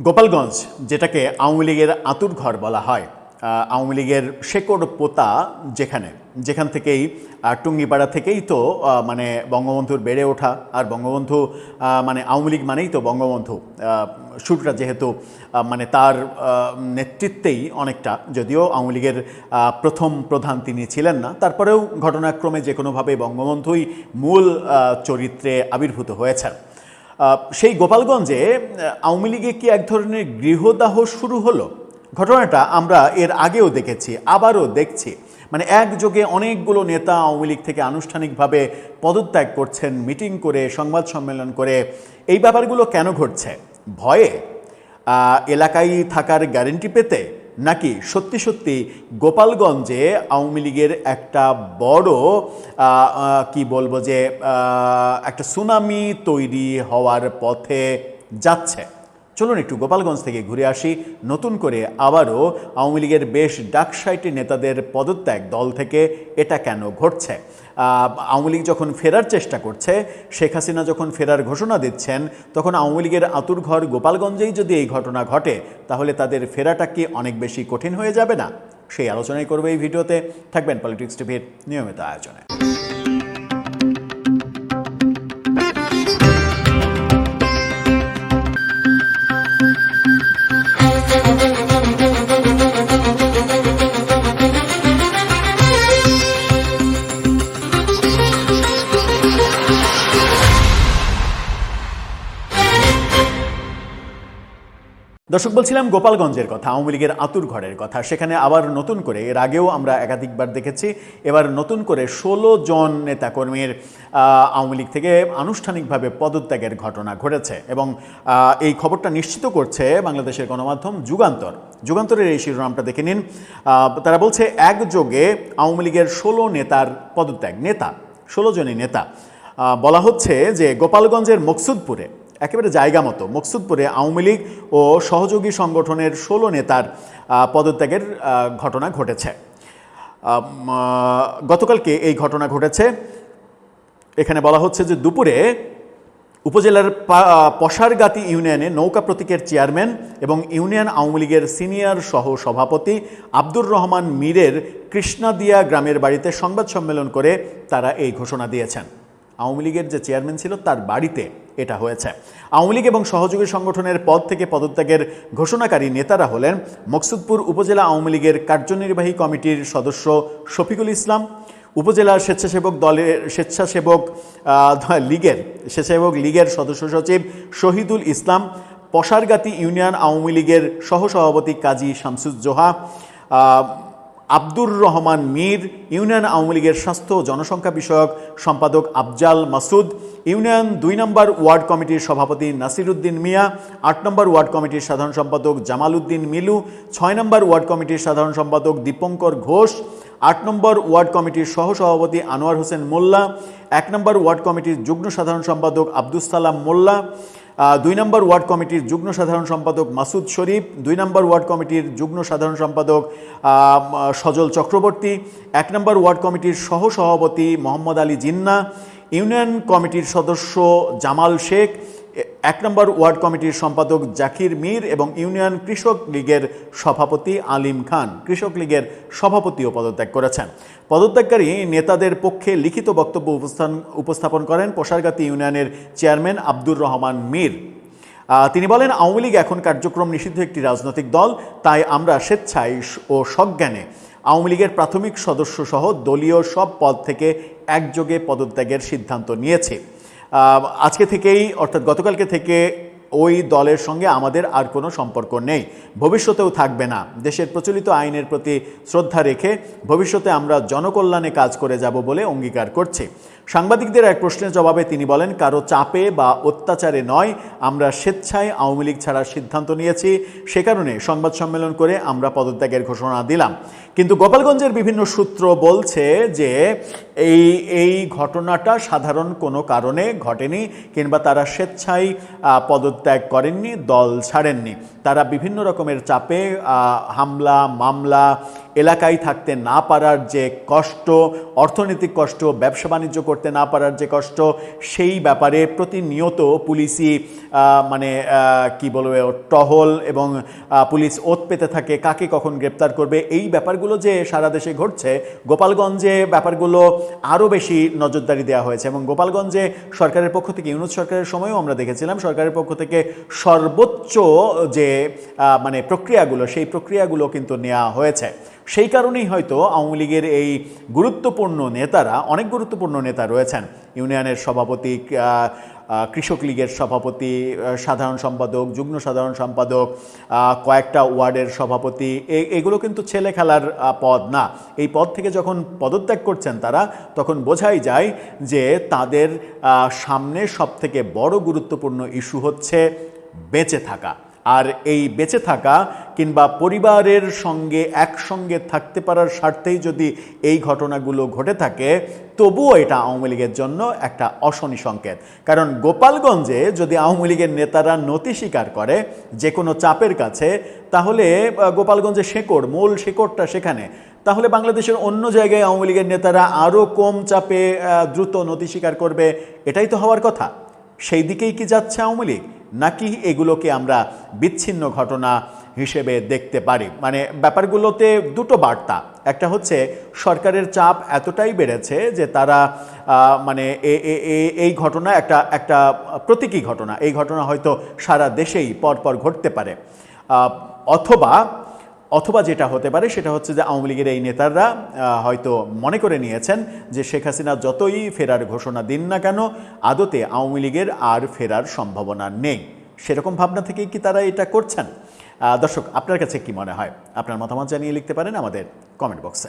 গোপালগঞ্জ, যেটাকে আওয়ামী লীগের আঁতুড়ঘর বলা হয়, আওয়ামী লীগের শেকড় পোতা যেখান থেকেই টুঙ্গিপাড়া থেকেই তো মানে বঙ্গবন্ধুর বেড়ে ওঠা, আর বঙ্গবন্ধু মানে আওয়ামী লীগ মানেই তো বঙ্গবন্ধু। শুরুটা যেহেতু মানে তার নেতৃত্বেই অনেকটা, যদিও আওয়ামী লীগের প্রথম প্রধান তিনি ছিলেন না, তারপরেও ঘটনাক্রমে যে কোনোভাবে বঙ্গবন্ধুই মূল চরিত্রে আবির্ভূত হয়েছেন। সেই গোপালগঞ্জে আওয়ামী লীগে কি এক ধরনের গৃহদাহ শুরু হলো? ঘটনাটা আমরা এর আগেও দেখেছি, আবারও দেখছি। মানে একযোগে অনেকগুলো নেতা আওয়ামী লীগ থেকে আনুষ্ঠানিকভাবে পদত্যাগ করছেন, মিটিং করে, সংবাদ সম্মেলন করে। এই ব্যাপারগুলো কেন ঘটছে? ভয়ে, এলাকায় থাকার গ্যারেন্টি পেতে, নাকি সত্যি সত্যি গোপালগঞ্জে আওয়ামী লীগের একটা বড় কি বলবো যে একটা সুনামি তৈরি হওয়ার পথে যাচ্ছে? চলুন একটু গোপালগঞ্জ থেকে ঘুরে আসি। নতুন করে আবারও আওয়ামী লীগের বেশ ডাকসাইটি নেতাদের পদত্যাগ দল থেকে, এটা কেন ঘটছে? আওয়ামী লীগ যখন ফেরার চেষ্টা করছে, শেখ হাসিনা যখন ফেরার ঘোষণা দিচ্ছেন, তখন আওয়ামী লীগের আঁতুড়ঘর গোপালগঞ্জেই যদি এই ঘটনা ঘটে, তাহলে তাদের ফেরাটা কি অনেক বেশি কঠিন হয়ে যাবে না? সেই আলোচনাই করবে এই ভিডিওতে। থাকবেন পলিটিক্স টিভির নিয়মিত আয়োজনে। দর্শক, বলছিলাম গোপালগঞ্জের কথা, আওয়ামী লীগের আঁতুড়ঘরের কথা। সেখানে আবার নতুন করে, এর আগেও আমরা একাধিকবার দেখেছি, এবার নতুন করে 16 জন নেতাকর্মীর আওয়ামী লীগ থেকে আনুষ্ঠানিকভাবে পদত্যাগের ঘটনা ঘটেছে। এবং এই খবরটা নিশ্চিত করছে বাংলাদেশের গণমাধ্যম যুগান্তরের এই শিরোনামটা দেখে নিন। তারা বলছে একযোগে আওয়ামী লীগের 16 নেতার পদত্যাগ। 16 জনই নেতা। বলা হচ্ছে যে গোপালগঞ্জের মকসুদপুরে, একেবারে জায়গা মতো মকসুদপুরে আওয়ামী লীগ ও সহযোগী সংগঠনের 16 নেতার পদত্যাগের ঘটনা ঘটেছে। গতকালকে এই ঘটনা ঘটেছে। এখানে বলা হচ্ছে যে দুপুরে উপজেলার পশারগাতি ইউনিয়নে নৌকা প্রতীকের চেয়ারম্যান এবং ইউনিয়ন আওয়ামী লীগের সিনিয়র সহ সভাপতি আব্দুর রহমান মীরের কৃষ্ণাদিয়া গ্রামের বাড়িতে সংবাদ সম্মেলন করে তারা এই ঘোষণা দিয়েছেন। আওয়ামী লীগের যে চেয়ারম্যান ছিল তার বাড়িতে এটা হয়েছে। আওয়ামী লীগ এবং সহযোগী সংগঠনের পদ থেকে পদত্যাগের ঘোষণাকারী নেতারা হলেন মকসুদপুর উপজেলা আওয়ামী লীগের কার্যনির্বাহী কমিটির সদস্য শফিকুল ইসলাম, উপজেলার স্বেচ্ছাসেবক লীগের সদস্য সচিব শহীদুল ইসলাম, পশারগাতি ইউনিয়ন আওয়ামী লীগের সহসভাপতি কাজী শামসুজ্জোহা, আব্দুর রহমান মীর, ইউনিয়ন আওয়ামী লীগের স্বাস্থ্য ও জনসংখ্যা বিষয়ক সম্পাদক আফজাল মাসুদ, ইউনিয়ন 2 নম্বর ওয়ার্ড কমিটির সভাপতি নাসিরউদ্দিন মিয়া, 8 নম্বর ওয়ার্ড কমিটির সাধারণ সম্পাদক জামাল উদ্দিন মিলু, 6 নম্বর ওয়ার্ড কমিটির সাধারণ সম্পাদক দীপঙ্কর ঘোষ, 8 নম্বর ওয়ার্ড কমিটির সহসভাপতি আনোয়ার হোসেন মোল্লা, 1 নম্বর ওয়ার্ড কমিটির যুগ্ম সাধারণ সম্পাদক আব্দুস সালাম মোল্লা, 2 নম্বর ওয়ার্ড কমিটির যুগ্ম সাধারণ সম্পাদক মাসুদ শরীফ, 2 নম্বর ওয়ার্ড কমিটির যুগ্ম সাধারণ সম্পাদক সজল চক্রবর্তী, 1 নম্বর ওয়ার্ড কমিটির সহসভাপতি মোহাম্মদ আলী জিন্না, ইউনিয়ন কমিটির সদস্য জামাল শেখ, 1 নম্বর ওয়ার্ড কমিটির সম্পাদক জাকির মীর এবং ইউনিয়ন কৃষক লীগের সভাপতি আলিম খান। কৃষক লীগের সভাপতিও পদত্যাগ করেছেন। পদত্যাগকারী নেতাদের পক্ষে লিখিত বক্তব্য উপস্থাপন করেন পশারগাতি ইউনিয়নের চেয়ারম্যান আব্দুর রহমান মীর। তিনি বলেন, আওয়ামী লীগ এখন কার্যক্রম নিষিদ্ধ একটি রাজনৈতিক দল, তাই আমরা স্বেচ্ছায় ও সজ্ঞানে আওয়ামী লীগের প্রাথমিক সদস্য সহ দলীয় সব পদ থেকে একযোগে পদত্যাগের সিদ্ধান্ত নিয়েছে। আজকে থেকেই, অর্থাৎ গতকালকে থেকে ওই দলের সঙ্গে আমাদের আর কোনো সম্পর্ক নেই, ভবিষ্যতেও থাকবে না। দেশের প্রচলিত আইনের প্রতি শ্রদ্ধা রেখে ভবিষ্যতে আমরা জনকল্যাণে কাজ করে যাব বলে অঙ্গীকার করছি। সাংবাদিকদের এক প্রশ্নের জবাবে তিনি বলেন, কারো চাপে বা অত্যাচারে নয়, আমরা স্বেচ্ছায় আওয়ামী লীগ ছাড়ার সিদ্ধান্ত নিয়েছি, সে কারণে সংবাদ সম্মেলন করে আমরা পদত্যাগের ঘোষণা দিলাম। কিন্তু গোপালগঞ্জের বিভিন্ন সূত্র বলছে যে এই ঘটনাটা সাধারণ কোনো কারণে ঘটেনি, কিংবা তারা স্বেচ্ছায় পদত্যাগ করেননি, দল ছাড়েননি। তারা বিভিন্ন রকমের চাপে হামলা, মামলা, এলাকায় থাকতে না পারার যে কষ্ট, অর্থনৈতিক কষ্ট, ব্যবসা বাণিজ্য করতে না পারার যে কষ্ট, সেই ব্যাপারে প্রতিনিয়ত পুলিশি কি বলবে টহল এবং পুলিশ ওত পেতে থাকে কাকে কখন গ্রেপ্তার করবে। এই ব্যাপারগুলো যে সারা দেশে ঘটছে, গোপালগঞ্জে ব্যাপারগুলো আরও বেশি নজরদারি দেওয়া হয়েছে এবং গোপালগঞ্জে সরকারের পক্ষ থেকে, ইউনূস সরকারের সময়ও আমরা দেখেছিলাম সরকারের পক্ষ থেকে সর্বোচ্চ যে প্রক্রিয়াগুলো, সেই প্রক্রিয়াগুলো কিন্তু নেওয়া হয়েছে। সেই কারণেই হয়তো আওয়ামী লীগের এই গুরুত্বপূর্ণ নেতারা, অনেক গুরুত্বপূর্ণ নেতা রয়েছেন, ইউনিয়নের সভাপতি, কৃষক লীগের সভাপতি, সাধারণ সম্পাদক, যুগ্ম সাধারণ সম্পাদক, কয়েকটা ওয়ার্ডের সভাপতি, এগুলো কিন্তু ছেলে খেলার পদ না। এই পদ থেকে যখন পদত্যাগ করছেন তারা, তখন বোঝাই যায় যে তাদের সামনে সবথেকে বড় গুরুত্বপূর্ণ ইস্যু হচ্ছে বেঁচে থাকা। আর এই বেঁচে থাকা কিংবা পরিবারের সঙ্গে একসঙ্গে থাকতে পারার স্বার্থেই যদি এই ঘটনাগুলো ঘটে থাকে, তবুও এটা আওয়ামী লীগের জন্য একটা অশনি সংকেত। কারণ গোপালগঞ্জে যদি আওয়ামী লীগের নেতারা নতি স্বীকার করে যে কোনো চাপের কাছে, তাহলে গোপালগঞ্জে মূল শেকড়টা সেখানে, তাহলে বাংলাদেশের অন্য জায়গায় আওয়ামী লীগের নেতারা আরও কম চাপে দ্রুত নতি স্বীকার করবে। এটাই তো হওয়ার কথা। সেই দিকেই কি যাচ্ছে আওয়ামী লীগ, নাকি এগুলোকে আমরা বিচ্ছিন্ন ঘটনা হিসেবে দেখতে পারি? ব্যাপারগুলোতে দুটো বার্তা। একটা হচ্ছে সরকারের চাপ এতটাই বেড়েছে যে তারা এই ঘটনা একটা প্রতীকী ঘটনা, এই ঘটনা হয়তো সারা দেশেই পরপর ঘটতে পারে। অথবা যেটা হতে পারে সেটা হচ্ছে যে আওয়ামী লীগের এই নেতারা হয়তো মনে করে নিয়েছেন যে শেখ হাসিনা যতই ফেরার ঘোষণা দিন না কেন, আদতে আওয়ামী লীগের আর ফেরার সম্ভাবনা নেই। সেরকম ভাবনা থেকেই কি তারা এটা করছেন? দর্শক, আপনার কাছে কি মনে হয়? আপনার মতামত জানিয়ে লিখতে পারেন আমাদের কমেন্ট বক্সে।